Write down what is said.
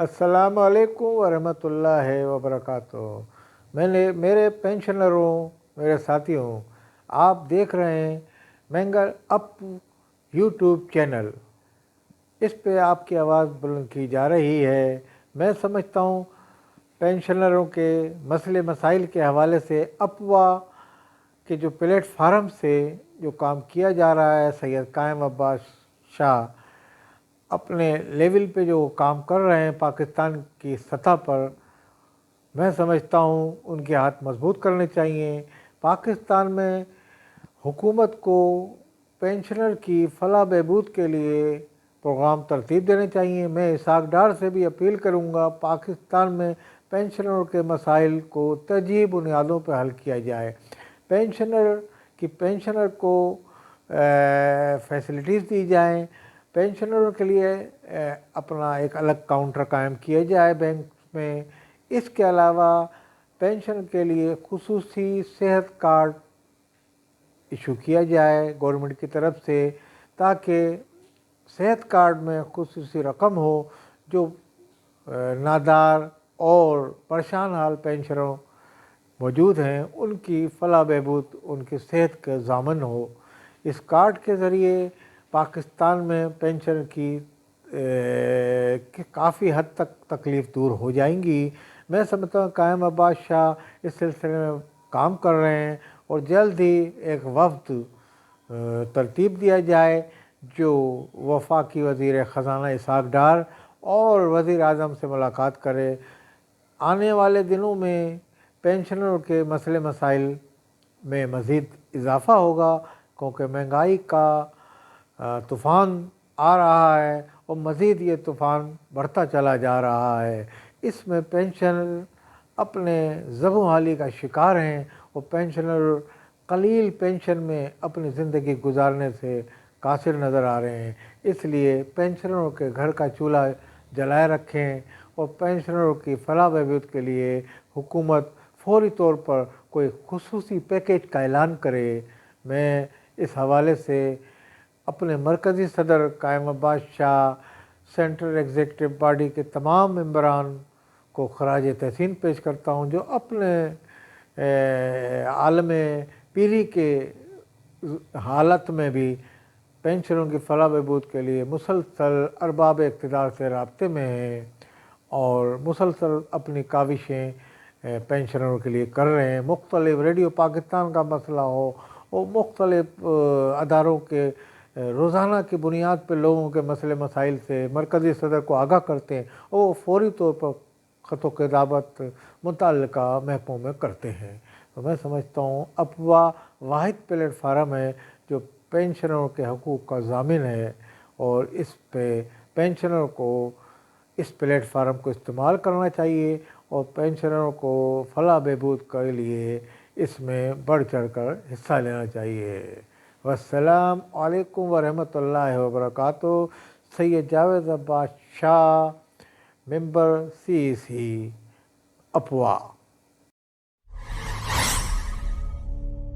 अस्सलाम वालेकुम वरहमतुल्लाहि वबरकातुहू। मेरे पेंशनरों, मेरे साथियों, आप देख रहे हैं मैंगल अप यूट्यूब चैनल। इस पे आपकी आवाज़ बुलंद की जा रही है। मैं समझता हूँ पेंशनरों के मसले मसाइल के हवाले से अफवा के जो प्लेटफार्म से जो काम किया जा रहा है, सैयद कायम अब्बास शाह अपने लेवल पे जो काम कर रहे हैं पाकिस्तान की सतह पर, मैं समझता हूँ उनके हाथ मजबूत करने चाहिए। पाकिस्तान में हुकूमत को पेंशनर की फलाह बहबूद के लिए प्रोग्राम तरतीब देने चाहिए। मैं इसहाक डार से भी अपील करूँगा पाकिस्तान में पेंशनरों के मसाइल को तरजीही बुनियादों पर हल किया जाए। पेंशनर को फैसिलिटीज़ दी जाएँ। पेंशनरों के लिए अपना एक अलग काउंटर कायम किया जाए बैंक में। इसके अलावा पेंशन के लिए खुसूसी सेहत कार्ड इशू किया जाए गवर्नमेंट की तरफ से, ताकि सेहत कार्ड में खुसूसी रकम हो जो नादार और परेशान हाल पेंशनरों मौजूद हैं, उनकी फलाह बहबूद, उनकी सेहत का ज़ामन हो। इस कार्ड के ज़रिए पाकिस्तान में पेंशन की काफ़ी हद तक तकलीफ़ दूर हो जाएंगी। मैं समझता हूँ कायम अब्बास शाह इस सिलसिले में काम कर रहे हैं और जल्द ही एक वफ्द तरतीब दिया जाए जो वफाकी वज़ीर ख़ज़ाना इसहाक डार और वज़ीर आज़म से मुलाकात करे। आने वाले दिनों में पेंशनरों के मसले मसाइल में मज़ीद इजाफ़ा होगा, क्योंकि महंगाई का तूफ़ान आ रहा है और मज़ीद ये तूफ़ान बढ़ता चला जा रहा है। इसमें पेंशनर अपने ज़बों हाली का शिकार हैं और पेंशनर कलील पेंशन में अपनी ज़िंदगी गुजारने से कासिर नज़र आ रहे हैं। इसलिए पेंशनरों के घर का चूल्हा जलाए रखें और पेंशनरों की फलाह बहबूद के लिए हुकूमत फौरी तौर पर कोई खुसूसी पैकेज का ऐलान करे। मैं इस हवाले से अपने मरकज़ी सदर कायम Abbas Shah, central executive body के तमाम मेंबरान को खराज तहसीन पेश करता हूँ, जो अपने आलम पीरी के हालत में भी पेंशनरों की फलाह बहबूद के लिए मुसलसल अरबाब इक़्तिदार से राब्ते में हैं और मुसलसल अपनी काविशें पेंशनरों के लिए कर रहे हैं। मुख्तलिफ रेडियो पाकिस्तान का मसला हो और मुख्तलिफ अदारों के रोज़ाना की बुनियाद पर लोगों के मसले मसाइल से मरकज़ी सदर को आगाह करते हैं और वो फौरी तौर पर ख़त किताबत मुतल्लिका महकमों में करते हैं। तो मैं समझता हूँ अफवाह वाहिद प्लेटफार्म है जो पेंशनरों के हकूक़ का ज़ामिन है और इस पे पेंशनरों को इस प्लेटफार्म को इस्तेमाल करना चाहिए और पेंशनरों को फलाह बहबूद के लिए इसमें बढ़ चढ़ कर हिस्सा लेना चाहिए। वस्सलाम अलैकुम वरहमतुल्लाहि वबरकातुहू। सैयद जावेद अब्बास शाह, मेंबर CEC अफवाह।